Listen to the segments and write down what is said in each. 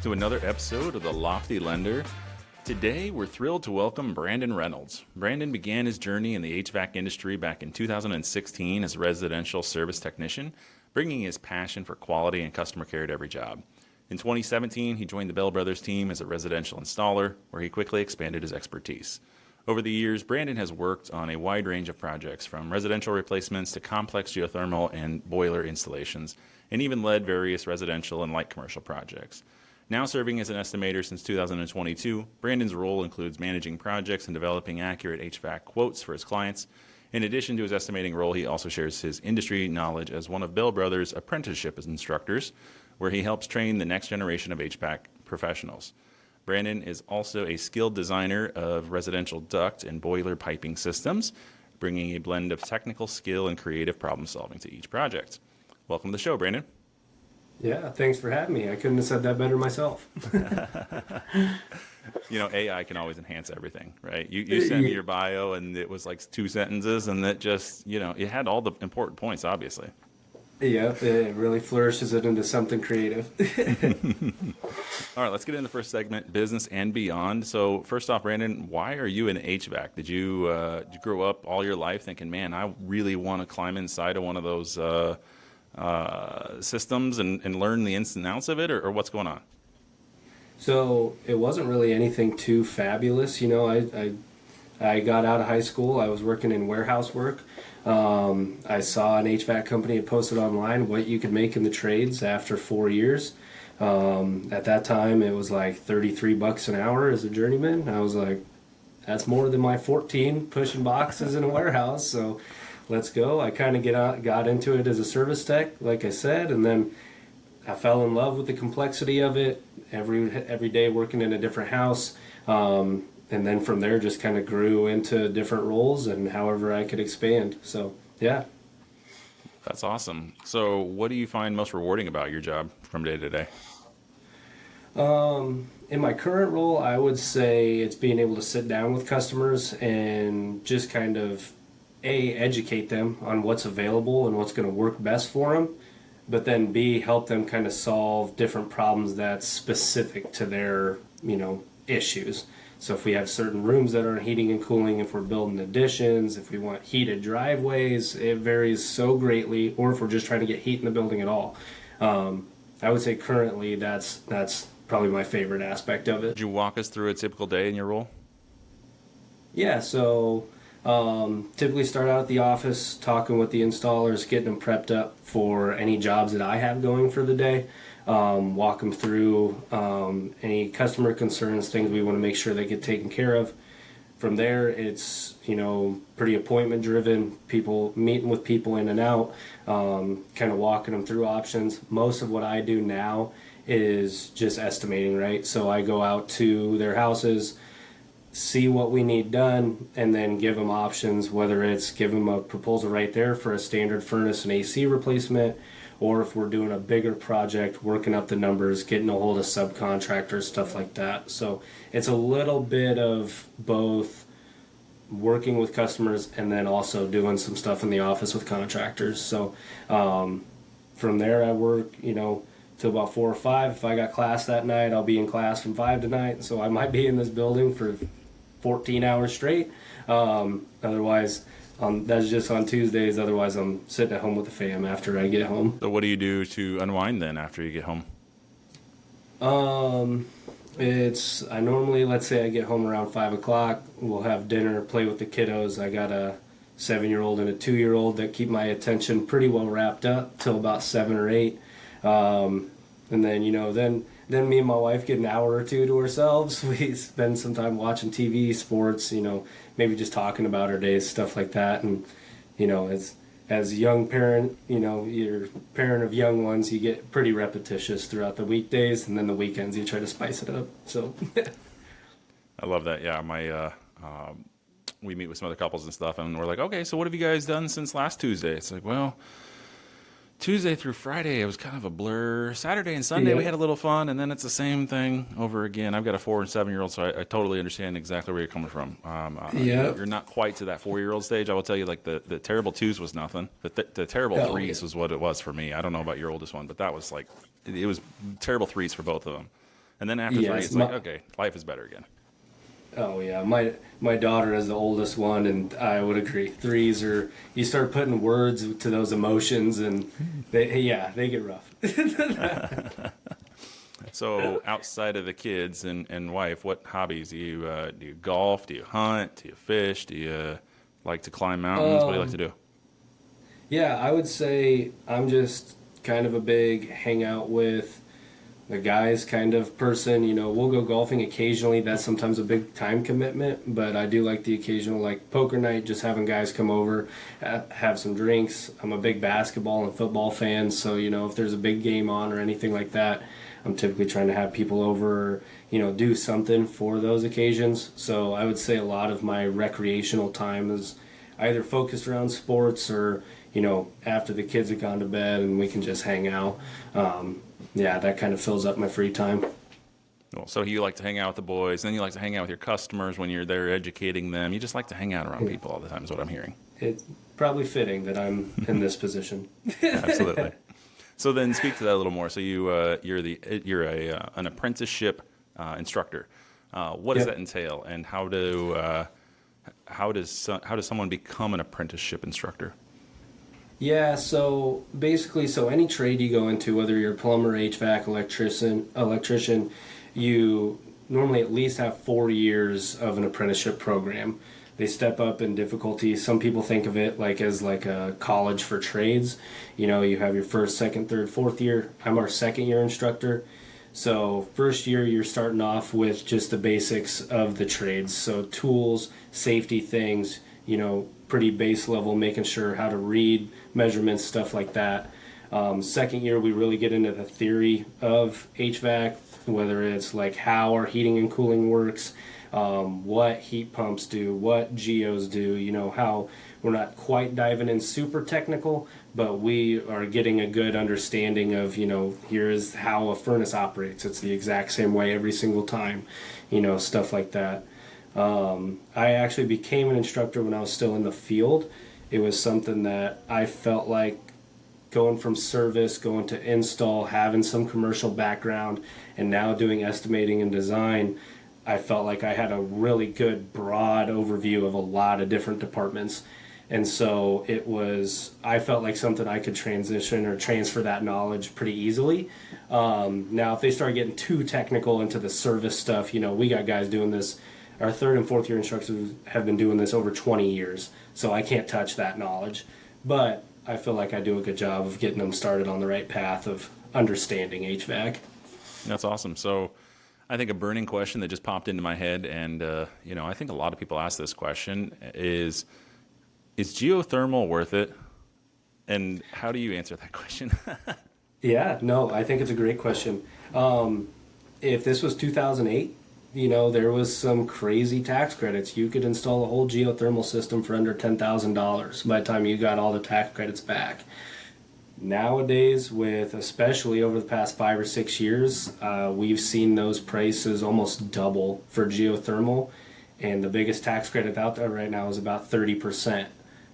back to another episode of The Lofty Lender. Today, we're thrilled to welcome Brandon Reynolds. Brandon began his journey in the HVAC industry back in 2016 as a residential service technician, bringing his passion for quality and customer care to every job. In 2017, he joined the Bell Brothers team as a residential installer, where he quickly expanded his expertise. Over the years, Brandon has worked on a wide range of projects, from residential replacements to complex geothermal and boiler installations, and even led various residential and light commercial projects. Now serving as an estimator since 2022, Brandon's role includes managing projects and developing accurate HVAC quotes for his clients. In addition to his estimating role, he also shares his industry knowledge as one of Bell Brothers' apprenticeship instructors, where he helps train the next generation of HVAC professionals. Brandon is also a skilled designer of residential duct and boiler piping systems, bringing a blend of technical skill and creative problem solving to each project. Welcome to the show, Brandon. Yeah, thanks for having me. I couldn't have said that better myself. You know, AI can always enhance everything, right? You sent me your bio, and it was like 2 sentences, and it just, it had all the important points, obviously. Yeah, it really flourishes it into something creative. All right, let's get into the first segment, business and beyond. So first off, Brandon, why are you in HVAC? Did you grow up all your life thinking, man, I really want to climb inside of one of those systems and learn the ins and outs of it, or what's going on? So it wasn't really anything too fabulous. I got out of high school. I was working in warehouse work. I saw an HVAC company had posted online what you could make in the trades after 4 years. At that time, it was like $33 an hour as a journeyman. I was like, that's more than my 14 pushing boxes in a warehouse. So let's go. I kind of got into it as a service tech, like I said, and then I fell in love with the complexity of it. Every day working in a different house. And then from there just kind of grew into different roles and however I could expand. So, yeah. That's awesome. So what do you find most rewarding about your job from day to day? In my current role, I would say it's being able to sit down with customers and just kind of, educate them on what's available and what's going to work best for them, but then B, help them kind of solve different problems that's specific to their, issues. So if we have certain rooms that aren't heating and cooling, if we're building additions, if we want heated driveways, it varies so greatly, or if we're just trying to get heat in the building at all. I would say currently that's probably my favorite aspect of it. Could you walk us through a typical day in your role? Yeah, so typically start out at the office, talking with the installers, getting them prepped up for any jobs that I have going for the day. Walk them through any customer concerns, things we want to make sure they get taken care of. From there, it's, pretty appointment driven, people meeting with people in and out, kind of walking them through options. Most of what I do now is just estimating, right? So I go out to their houses, see what we need done, and then give them options, whether it's give them a proposal right there for a standard furnace and AC replacement, or if we're doing a bigger project, working up the numbers, getting a hold of subcontractors, stuff like that. So it's a little bit of both working with customers and then also doing some stuff in the office with contractors. So from there, I work, till about 4 or 5. If I got class that night, I'll be in class from 5 tonight. So I might be in this building for 14 hours straight. Otherwise, that's just on Tuesdays. Otherwise, I'm sitting at home with the fam after I get home. So what do you do to unwind then after you get home? I normally, let's say I get home around 5 o'clock. We'll have dinner, play with the kiddos. I got a 7-year-old and a 2-year-old that keep my attention pretty well wrapped up till about 7 or 8. And then, then me and my wife get an hour or two to ourselves. We spend some time watching TV, sports, maybe just talking about our days, stuff like that. And, as a young parent, you're parent of young ones, you get pretty repetitious throughout the weekdays, and then the weekends you try to spice it up. So I love that. Yeah, we meet with some other couples and stuff, and we're like, okay, so what have you guys done since last Tuesday? It's like, well, Tuesday through Friday, it was kind of a blur. Saturday and Sunday, we had a little fun, and then it's the same thing over again. I've got a 4 and 7-year-old, so I totally understand exactly where you're coming from. You're not quite to that 4-year-old stage. I will tell you, like, the terrible 2s was nothing. The terrible 3s was what it was for me. I don't know about your oldest one, but that was like, it was terrible 3s for both of them. And then after 3, Yes, it's like, okay, life is better again. oh yeah, my daughter is the oldest one, and I would agree. Threes are you start putting words to those emotions, and they get rough. So outside of the kids and wife, what hobbies do you golf? Do you hunt? Do you fish? Do you like to climb mountains? What do you like to do? Yeah, I would say I'm just kind of a big hang out with the guys kind of person. We'll go golfing occasionally. That's sometimes a big time commitment, but I do like the occasional like poker night, just having guys come over, have some drinks. I'm a big basketball and football fan, so if there's a big game on or anything like that, I'm typically trying to have people over, do something for those occasions. So I would say a lot of my recreational time is either focused around sports or after the kids have gone to bed and we can just hang out. Yeah, that kind of fills up my free time. Well, so you like to hang out with the boys, and then you like to hang out with your customers when you're there educating them. You just like to hang out around people all the time is what I'm hearing. It's probably fitting that I'm in this position. Absolutely. So then speak to that a little more. So you're an apprenticeship instructor. What does Yep. that entail, and how does someone become an apprenticeship instructor? Yeah, so basically, any trade you go into, whether you're a plumber, HVAC, electrician, you normally at least have 4 years of an apprenticeship program. They step up in difficulty. Some people think of it as a college for trades. You have your first, second, third, fourth year. I'm our second year instructor. So first year you're starting off with just the basics of the trades. So tools, safety things, pretty base level, making sure how to read measurements, stuff like that. Second year we really get into the theory of HVAC, whether it's like how our heating and cooling works, what heat pumps do, what geos do, how we're not quite diving in super technical, but we are getting a good understanding of, here's how a furnace operates. It's the exact same way every single time, stuff like that. I actually became an instructor when I was still in the field. It was something that I felt like going from service, going to install, having some commercial background, and now doing estimating and design, I felt like I had a really good broad overview of a lot of different departments. And so I felt like something I could transition or transfer that knowledge pretty easily. Now, if they start getting too technical into the service stuff, we got guys doing this. Our third and fourth year instructors have been doing this over 20 years, so I can't touch that knowledge. But I feel like I do a good job of getting them started on the right path of understanding HVAC. That's awesome. So I think a burning question that just popped into my head, and I think a lot of people ask this question, is geothermal worth it? And how do you answer that question? Yeah, no, I think it's a great question. If this was 2008, there was some crazy tax credits. You could install a whole geothermal system for under $10,000 by the time you got all the tax credits back. Nowadays, especially over the past 5 or 6 years, we've seen those prices almost double for geothermal, and the biggest tax credit out there right now is about 30%.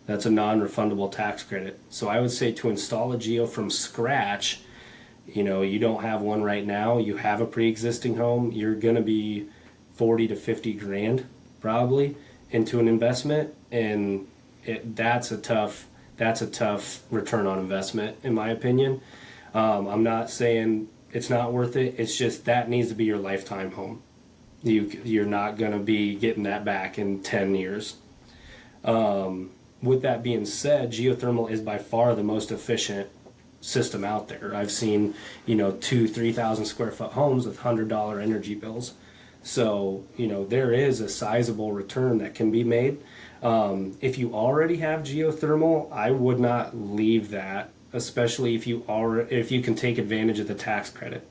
That's a non-refundable tax credit. So I would say to install a geo from scratch, you don't have one right now, you have a pre-existing home, you're going to be 40 to 50 grand probably into an investment, and that's a tough return on investment in my opinion. I'm not saying it's not worth it, it's just that needs to be your lifetime home. You're not going to be getting that back in 10 years. With that being said, geothermal is by far the most efficient system out there. I've seen 2,000-3,000 square foot homes with $100 energy bills. So there is a sizable return that can be made. If you already have geothermal, I would not leave that, especially if you can take advantage of the tax credit.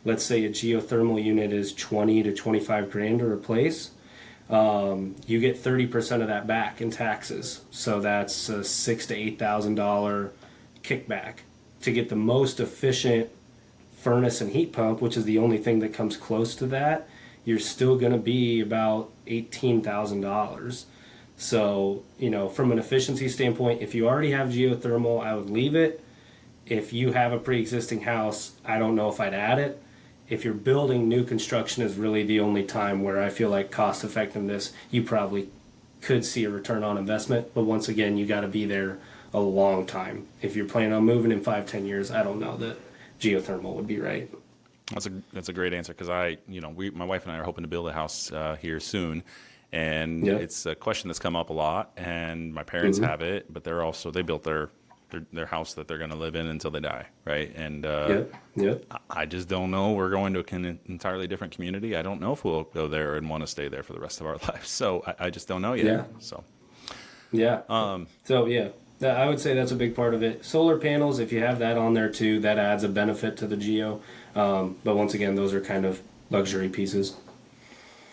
Let's say a geothermal unit is 20 to 25 grand to replace. You get 30% of that back in taxes. So that's a $6,000 to $8,000 kickback to get the most efficient furnace and heat pump, which is the only thing that comes close to that. You're still going to be about $18,000. So, from an efficiency standpoint, if you already have geothermal, I would leave it. If you have a pre-existing house, I don't know if I'd add it. if you're building new construction is really the only time where I feel like cost effectiveness, you probably could see a return on investment. But once again, you got to be there a long time. If you're planning on moving in 5-10 years, I don't know that geothermal would be right. That's a great answer because my wife and I are hoping to build a house here soon, and Yeah. it's a question that's come up a lot. And my parents have it, but they built their house that they're going to live in until they die, right? And Yep. Yep. I just don't know. We're going to an entirely different community. I don't know if we'll go there and want to stay there for the rest of our lives. So I just don't know yet. Yeah. So Yeah. So yeah, I would say that's a big part of it. Solar panels, if you have that on there too, that adds a benefit to the geo. But once again, those are kind of luxury pieces.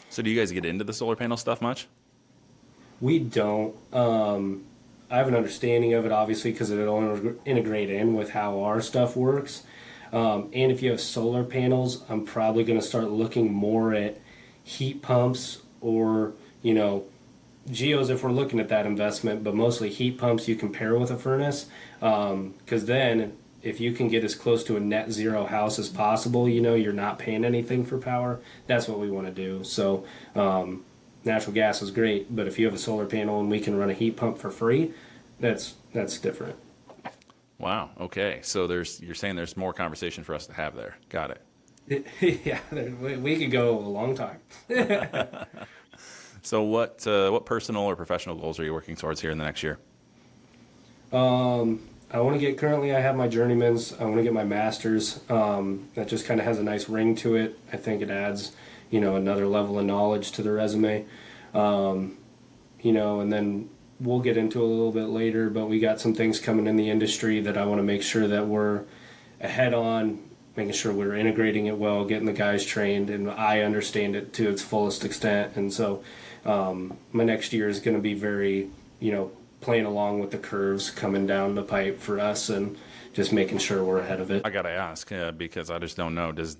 so do you guys get into the solar panel stuff much? We don't. I have an understanding of it, obviously, because it'll integrate in with how our stuff works. And if you have solar panels, I'm probably going to start looking more at heat pumps or, geos if we're looking at that investment, but mostly heat pumps you compare with a furnace. Because then if you can get as close to a net zero house as possible, you're not paying anything for power. That's what we want to do. So natural gas is great, but if you have a solar panel and we can run a heat pump for free, that's different. Wow. Okay. So you're saying there's more conversation for us to have there. Got it. Yeah, we could go a long time. So what personal or professional goals are you working towards here in the next year? I want to get, currently I have my journeyman's, I want to get my master's. That just kind of has a nice ring to it. I think it adds, another level of knowledge to the resume. And then we'll get into a little bit later, but we got some things coming in the industry that I want to make sure that we're ahead on, making sure we're integrating it well, getting the guys trained, and I understand it to its fullest extent. And so my next year is going to be very, playing along with the curves coming down the pipe for us and just making sure we're ahead of it. I gotta ask because I just don't know. Does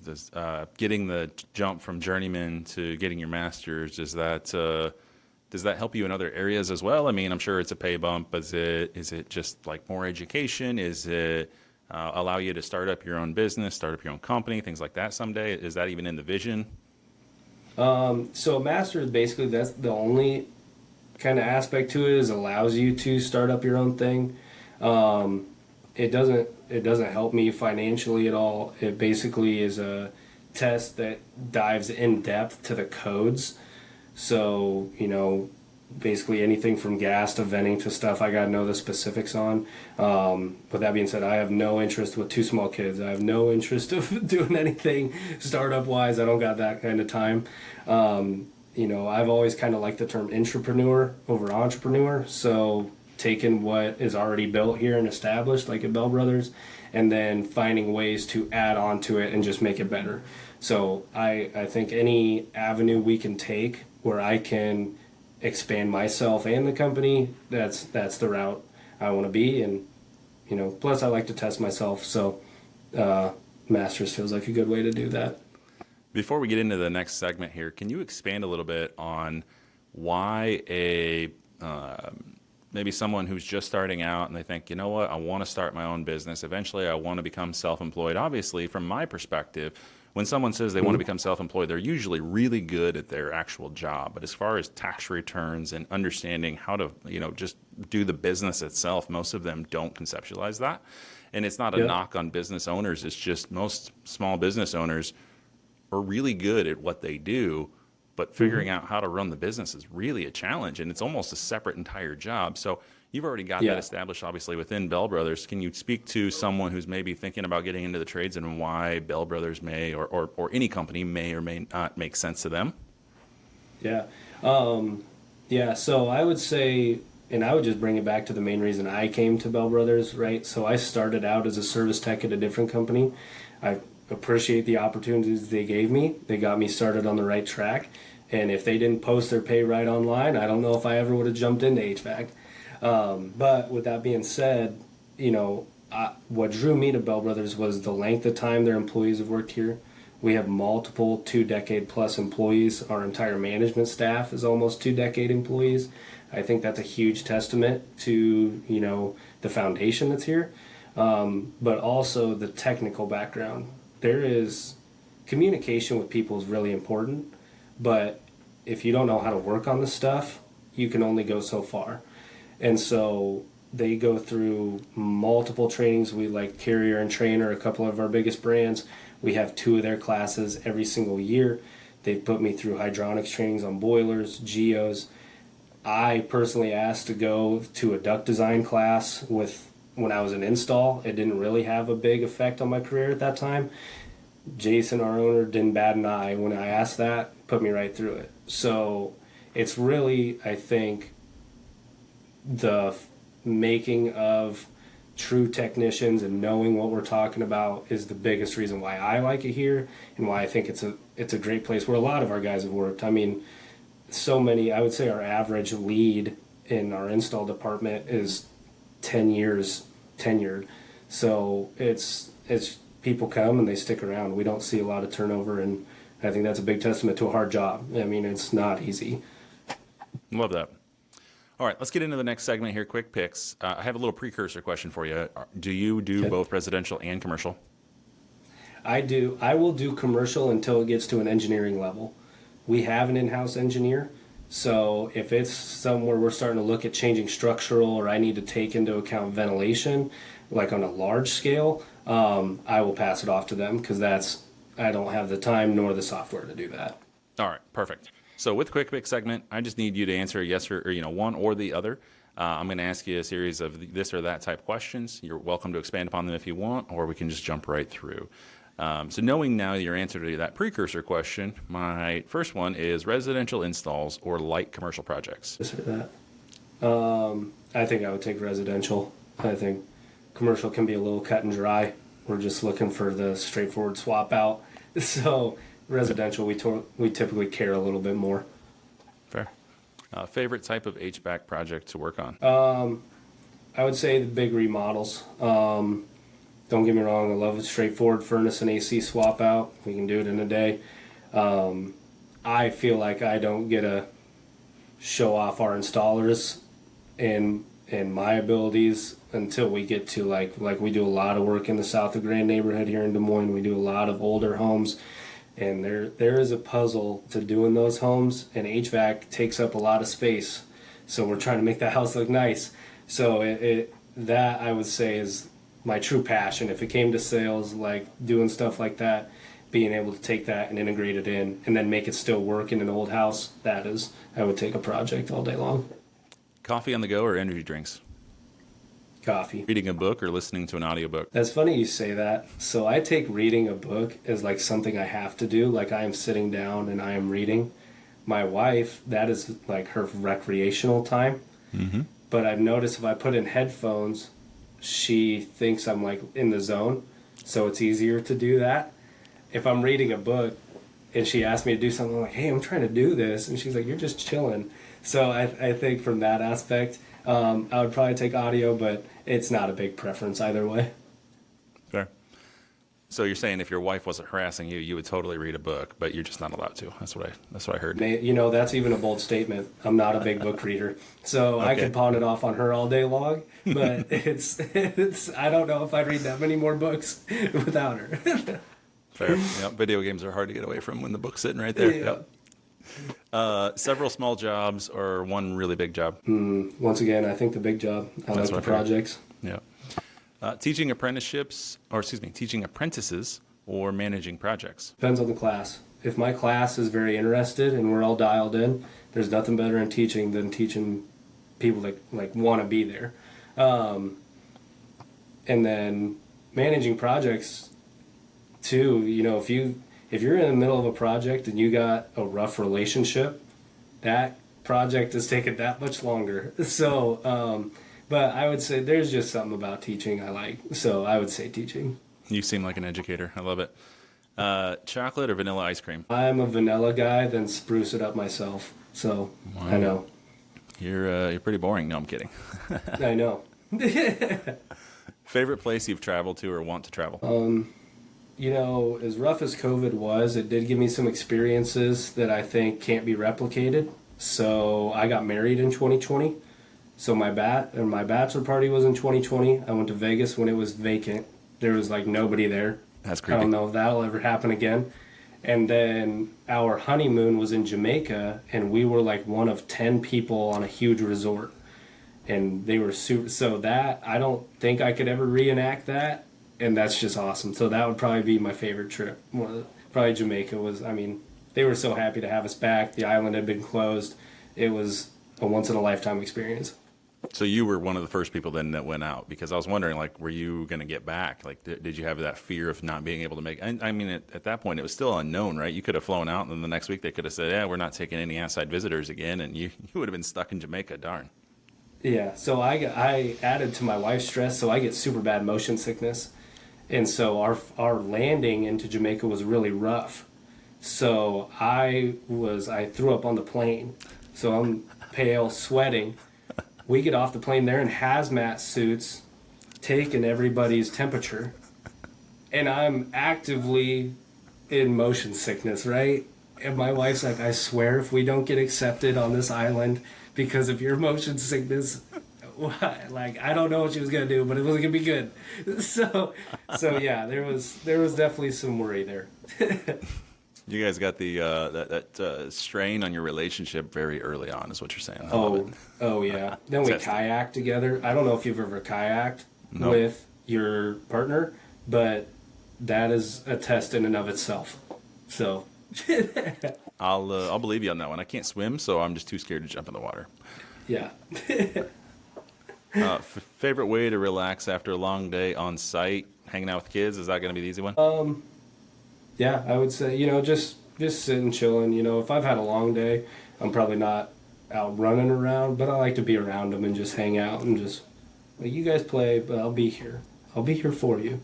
getting the jump from journeyman to getting your master's does that help you in other areas as well? I mean, I'm sure it's a pay bump, but is it just like more education? Is it allow you to start up your own business, start up your own company, things like that someday? Is that even in the vision? So a master's, basically, that's the only kind of aspect to it, is allows you to start up your own thing. It doesn't help me financially at all. It basically is a test that dives in depth to the codes. So, basically anything from gas to venting to stuff I got to know the specifics on. With that being said, I have no interest with two small kids. I have no interest of doing anything startup wise. I don't got that kind of time. I've always kind of liked the term intrapreneur over entrepreneur. So taking what is already built here and established, like at Bell Brothers, and then finding ways to add on to it and just make it better. So I think any avenue we can take where I can expand myself and the company, that's the route I want to be. And, plus I like to test myself. So Masters feels like a good way to do that. Before we get into the next segment here, can you expand a little bit on why maybe someone who's just starting out and they think, I want to start my own business. Eventually, I want to become self-employed. Obviously, from my perspective, when someone says they want to become self-employed, they're usually really good at their actual job. But as far as tax returns and understanding how to, just do the business itself, most of them don't conceptualize that. And it's not a knock on business owners. It's just most small business owners are really good at what they do, but figuring out how to run the business is really a challenge, and it's almost a separate entire job. So you've already got that established, obviously, within Bell Brothers. Can you speak to someone who's maybe thinking about getting into the trades and why Bell Brothers may or any company may or may not make sense to them? Yeah. So I would say, and I would just bring it back to the main reason I came to Bell Brothers, right? So I started out as a service tech at a different company. I appreciate the opportunities they gave me. They got me started on the right track. And if they didn't post their pay right online, I don't know if I ever would have jumped into HVAC. But with that being said, what drew me to Bell Brothers was the length of time their employees have worked here. We have multiple 2-decade plus employees. Our entire management staff is almost 2-decade employees. I think that's a huge testament to, the foundation that's here. But also the technical background. There is communication with people is really important, but if you don't know how to work on the stuff, you can only go so far. And so they go through multiple trainings. We like Carrier and Trainer, a couple of our biggest brands. We have 2 of their classes every single year. They've put me through hydronics trainings on boilers, geos. I personally asked to go to a duct design class when I was in install. It didn't really have a big effect on my career at that time. Jason, our owner, didn't bat an eye when I asked that, put me right through it. So it's really, I think, the making of true technicians and knowing what we're talking about is the biggest reason why I like it here and why I think it's a great place where a lot of our guys have worked. I mean, so many, I would say our average lead in our install department is 10 years tenured. So it's people come and they stick around. We don't see a lot of turnover, and I think that's a big testament to a hard job. I mean, it's not easy. Love that. All right, let's get into the next segment here, quick picks. I have a little precursor question for you. Do you do both residential and commercial? I do. I will do commercial until it gets to an engineering level. We have an in-house engineer, so if it's somewhere we're starting to look at changing structural or I need to take into account ventilation, like on a large scale, I will pass it off to them because I don't have the time nor the software to do that. All right, perfect. So with quick pick segment, I just need you to answer yes or one or the other. I'm going to ask you a series of this or that type questions. You're welcome to expand upon them if you want, or we can just jump right through. So knowing now your answer to that precursor question, my first one is residential installs or light commercial projects. This or that. I think I would take residential. I think commercial can be a little cut and dry. We're just looking for the straightforward swap out. So residential, we typically care a little bit more. Fair. Favorite type of HVAC project to work on? I would say the big remodels. Don't get me wrong, I love a straightforward furnace and AC swap out. We can do it in a day. I feel like I don't get to show off our installers and my abilities until we get to like we do a lot of work in the South of Grand neighborhood here in Des Moines. We do a lot of older homes, and there is a puzzle to doing those homes, and HVAC takes up a lot of space. So we're trying to make the house look nice. So that I would say is my true passion. If it came to sales, like doing stuff like that, being able to take that and integrate it in and then make it still work in an old house, I would take a project all day long. Coffee on the go or energy drinks? Coffee. Reading a book or listening to an audiobook? That's funny you say that. So I take reading a book as like something I have to do. Like I am sitting down and I am reading. My wife, that is like her recreational time. Mm-hmm. But I've noticed if I put in headphones, she thinks I'm like in the zone. So it's easier to do that. If I'm reading a book and she asks me to do something, I'm like, hey, I'm trying to do this. And she's like, you're just chilling. So I think from that aspect, I would probably take audio, but it's not a big preference either way. Fair. So you're saying if your wife wasn't harassing you, you would totally read a book, but you're just not allowed to. That's what I heard. That's even a bold statement. I'm not a big book reader, so okay. I could pawn it off on her all day long. But it's I don't know if I'd read that many more books without her. Fair. Yep. Video games are hard to get away from when the book's sitting right there. Yeah. Yep. Several small jobs or one really big job? Once again, I think the big job. I like the projects. Yeah. Teaching apprentices or managing projects? Depends on the class. If my class is very interested and we're all dialed in, there's nothing better in teaching than teaching people that like want to be there. And then managing projects too. If you're in the middle of a project and you got a rough relationship, that project is taking that much longer. So, but I would say there's just something about teaching I like. So I would say teaching. You seem like an educator. I love it. Chocolate or vanilla ice cream? I'm a vanilla guy, then spruce it up myself. So wow. I know. You're pretty boring. No, I'm kidding. I know. Favorite place you've traveled to or want to travel? As rough as COVID was, it did give me some experiences that I think can't be replicated. So I got married in 2020. So my bachelor party was in 2020. I went to Vegas when it was vacant. There was like nobody there. That's creepy. I don't know if that'll ever happen again. And then our honeymoon was in Jamaica, and we were like one of 10 people on a huge resort. And they were super, so that, I don't think I could ever reenact that. And that's just awesome. So that would probably be my favorite trip. Probably Jamaica was, I mean, they were so happy to have us back. The island had been closed. It was a once in a lifetime experience. So you were one of the first people then that went out, because I was wondering, like, were you going to get back? Like, did you have that fear of not being able to make? I mean, at that point, it was still unknown, right? You could have flown out, and then the next week they could have said, "Yeah, we're not taking any outside visitors again," and you would have been stuck in Jamaica. Darn. Yeah, so I added to my wife's stress, so I get super bad motion sickness, and so our landing into Jamaica was really rough. So I threw up on the plane, so I'm pale, sweating. We get off the plane there in hazmat suits, taking everybody's temperature, and I'm actively in motion sickness, right? And my wife's like, I swear if we don't get accepted on this island because of your motion sickness, like, I don't know what she was gonna do, but it wasn't gonna be good. So yeah, there was definitely some worry there. You guys got the that strain on your relationship very early on, is what you're saying. I love Oh, it. oh yeah. Then we Tested. kayaked together. I don't know if you've ever kayaked Nope. with your partner, but that is a test in and of itself. So I'll believe you on that one. I can't swim, so I'm just too scared to jump in the water. yeah. Favorite way to relax after a long day on site, hanging out with kids? Is that going to be the easy one? Yeah, I would say, just sitting chilling. If I've had a long day, I'm probably not out running around, but I like to be around them and just hang out and just, like, you guys play, but I'll be here. I'll be here for you.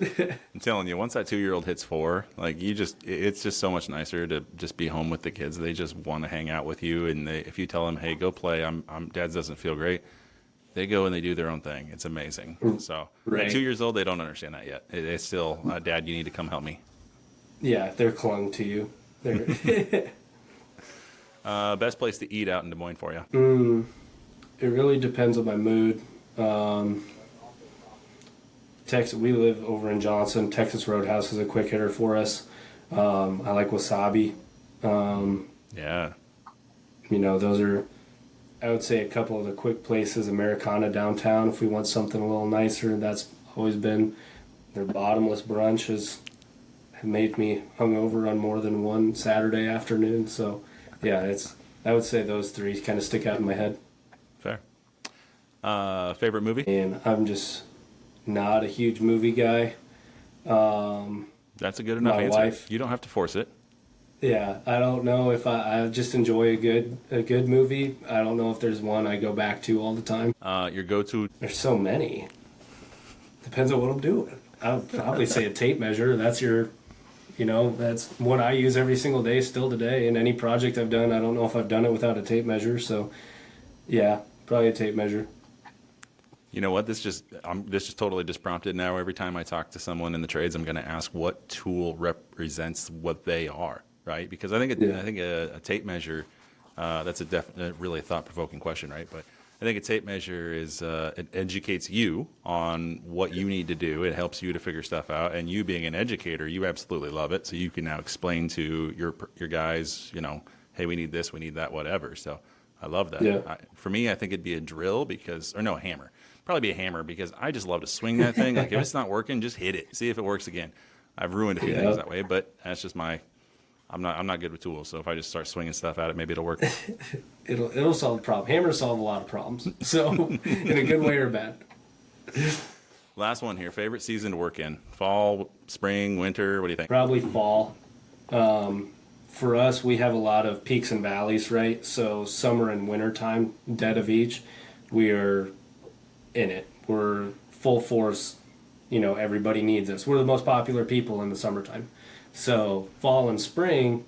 I'm telling you, once that 2-year-old hits 4, like, it's just so much nicer to just be home with the kids. They just want to hang out with you, and if you tell them, "Hey, go play," Dad's doesn't feel great, they go and they do their own thing. It's amazing. So Right. at 2 years old, they don't understand that yet. It's still, "Dad, you need to come help me." Yeah, they're clung to you. They're Best place to eat out in Des Moines for you? It really depends on my mood. Texas, we live over in Johnson. Texas Roadhouse is a quick hitter for us. I like wasabi. Yeah. Those are, I would say, a couple of the quick places. Americana downtown, if we want something a little nicer, that's always been their bottomless brunch has made me hungover on more than one Saturday afternoon. So, yeah, I would say those three kind of stick out in my head. Fair. Favorite movie? And I'm just not a huge movie guy. That's a good enough My answer. wife. You don't have to force it. Yeah, I don't know if I just enjoy a good movie. I don't know if there's one I go back to all the time. Your go-to. There's so many. Depends on what I'm doing. I would probably say a tape measure. That's what I use every single day still today. In any project I've done, I don't know if I've done it without a tape measure. So, yeah, probably a tape measure. You know what? This just totally just prompted. Now every time I talk to someone in the trades, I'm going to ask what tool represents what they are, right? Because I think a tape measure, that's a really thought-provoking question, right? But I think a tape measure is it educates you on what you need to do. It helps you to figure stuff out, and you being an educator, you absolutely love it. So you can now explain to your guys, hey, we need this, we need that, whatever. So I love that. Yeah. For me, I think it'd be a drill a hammer. Probably be a hammer because I just love to swing that thing. Like, if it's not working, just hit it. See if it works again. I've ruined a few things that way, but that's just I'm not good with tools. So if I just start swinging stuff at it, maybe it'll work. It'll solve the problem. Hammers solve a lot of problems. So, in a good way or bad. Last one here. Favorite season to work in? Fall, spring, winter? What do you think? Probably fall. For us, we have a lot of peaks and valleys, right? So summer and winter time, dead of each, we are in it. We're full force. Everybody needs us. We're the most popular people in the summertime. So fall and spring,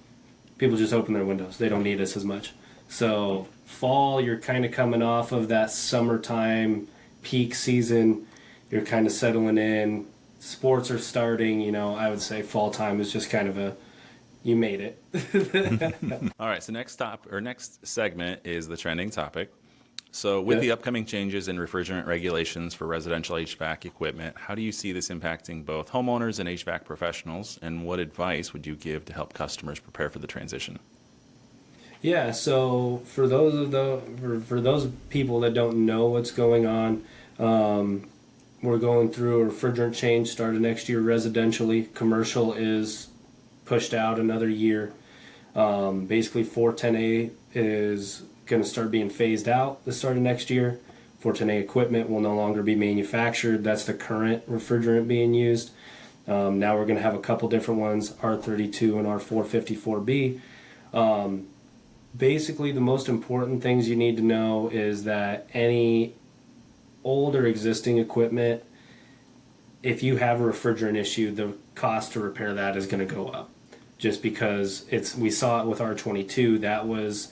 people just open their windows. They don't need us as much. So fall, you're kind of coming off of that summertime peak season. You're kind of settling in. Sports are starting. I would say fall time is just kind of you made it. All right. So next segment is the trending topic. So with Yeah. the upcoming changes in refrigerant regulations for residential HVAC equipment, how do you see this impacting both homeowners and HVAC professionals? And what advice would you give to help customers prepare for the transition? Yeah, so for those people that don't know what's going on, we're going through a refrigerant change started next year residentially. Commercial is pushed out another year. Basically, 410A is going to start being phased out the start of next year. 410A equipment will no longer be manufactured. That's the current refrigerant being used. Now we're going to have a couple different ones, R32 and R454B. Basically, the most important things you need to know is that any old or existing equipment, if you have a refrigerant issue, the cost to repair that is going to go up. Just because we saw it with R22, that was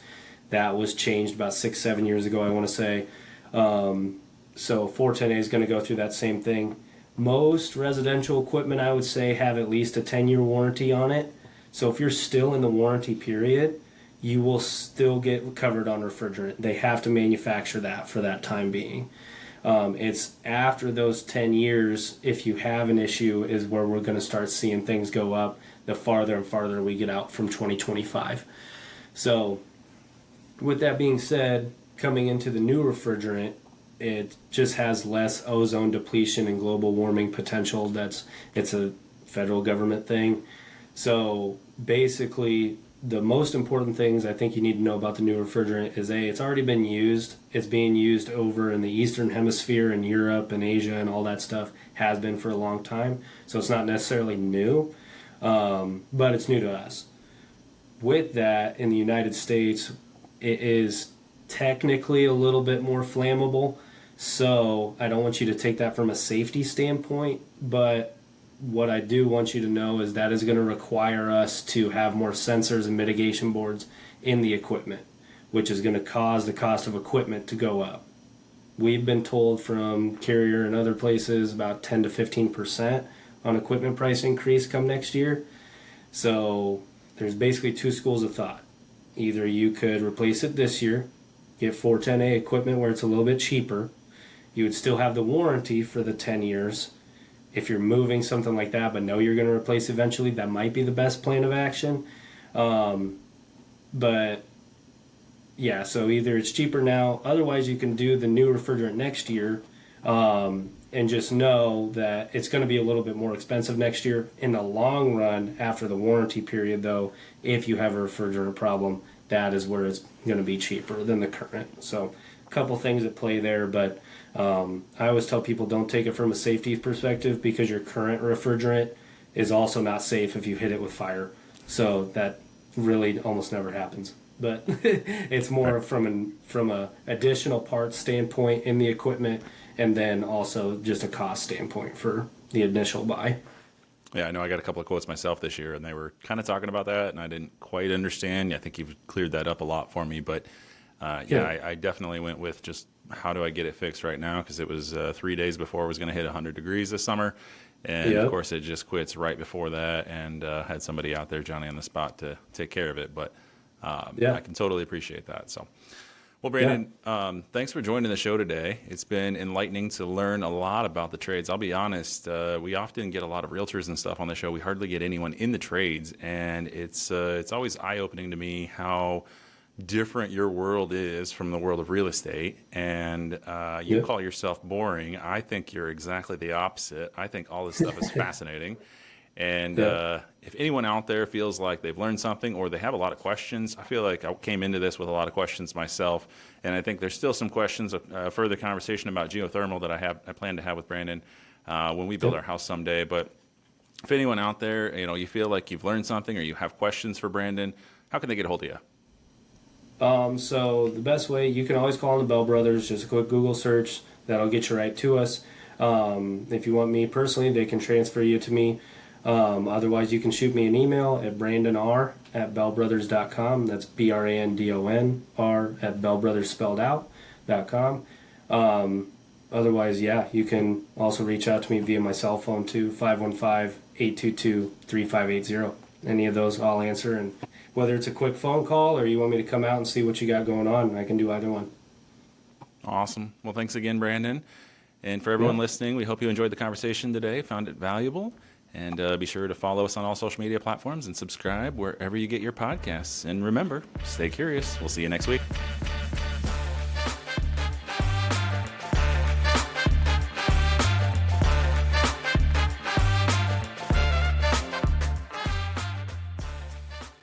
changed about 6-7 years ago, I want to say. So 410A is going to go through that same thing. Most residential equipment, I would say, have at least a 10-year warranty on it. So if you're still in the warranty period, you will still get covered on refrigerant. They have to manufacture that for that time being. It's after those 10 years, if you have an issue, is where we're going to start seeing things go up the farther and farther we get out from 2025. So with that being said, coming into the new refrigerant, it just has less ozone depletion and global warming potential. It's a federal government thing. So basically, the most important things I think you need to know about the new refrigerant is it's already been used. It's being used over in the Eastern Hemisphere and Europe and Asia and all that stuff, has been for a long time. So it's not necessarily new, but it's new to us. With that, in the United States, it is technically a little bit more flammable. So I don't want you to take that from a safety standpoint, but what I do want you to know is that is going to require us to have more sensors and mitigation boards in the equipment, which is going to cause the cost of equipment to go up. We've been told from Carrier and other places about 10 to 15% on equipment price increase come next year. So there's basically two schools of thought. Either you could replace it this year, get 410A equipment where it's a little bit cheaper. You would still have the warranty for the 10 years. If you're moving something like that, but know you're going to replace eventually, that might be the best plan of action. But yeah, so either it's cheaper now, otherwise you can do the new refrigerant next year, and just know that it's going to be a little bit more expensive next year. In the long run, after the warranty period, though, if you have a refrigerant problem, that is where it's going to be cheaper than the current. So a couple things at play there, but I always tell people don't take it from a safety perspective, because your current refrigerant is also not safe if you hit it with fire. So that really almost never happens. But it's more from a additional parts standpoint in the equipment, and then also just a cost standpoint for the initial buy. Yeah, I know I got a couple of quotes myself this year, and they were kind of talking about that, and I didn't quite understand. I think you've cleared that up a lot for me, but I definitely went with just how do I get it fixed right now, because it was 3 days before it was going to hit 100 degrees this summer, and of course it just quits right before that, and had somebody out there, Johnny on the spot, to take care of it, but I can totally appreciate that. So, well, Brandon, thanks for joining the show today. It's been enlightening to learn a lot about the trades. I'll be honest, we often get a lot of realtors and stuff on the show. We hardly get anyone in the trades, and it's always eye-opening to me how different your world is from the world of real estate. And you call yourself boring. I think you're exactly the opposite. I think all this stuff is fascinating. And if anyone out there feels like they've learned something or they have a lot of questions, I feel like I came into this with a lot of questions myself. And I think there's still some questions, further conversation about geothermal that I plan to have with Brandon when we build our house someday. But if anyone out there, you feel like you've learned something or you have questions for Brandon, how can they get a hold of you? So the best way, you can always call on the Bell Brothers, just a quick Google search. That'll get you right to us. If you want me personally, they can transfer you to me. Otherwise, you can shoot me an email at brandonr@bellbrothers.com. That's BRANDONR@bellbrothers.com. Otherwise, you can also reach out to me via my cell phone too, 515-822-3580. Any of those I'll answer, and whether it's a quick phone call or you want me to come out and see what you got going on, I can do either one. Awesome. Well, thanks again, Brandon. And for everyone listening, we hope you enjoyed the conversation today, found it valuable. And be sure to follow us on all social media platforms and subscribe wherever you get your podcasts. And remember, stay curious. We'll see you next week.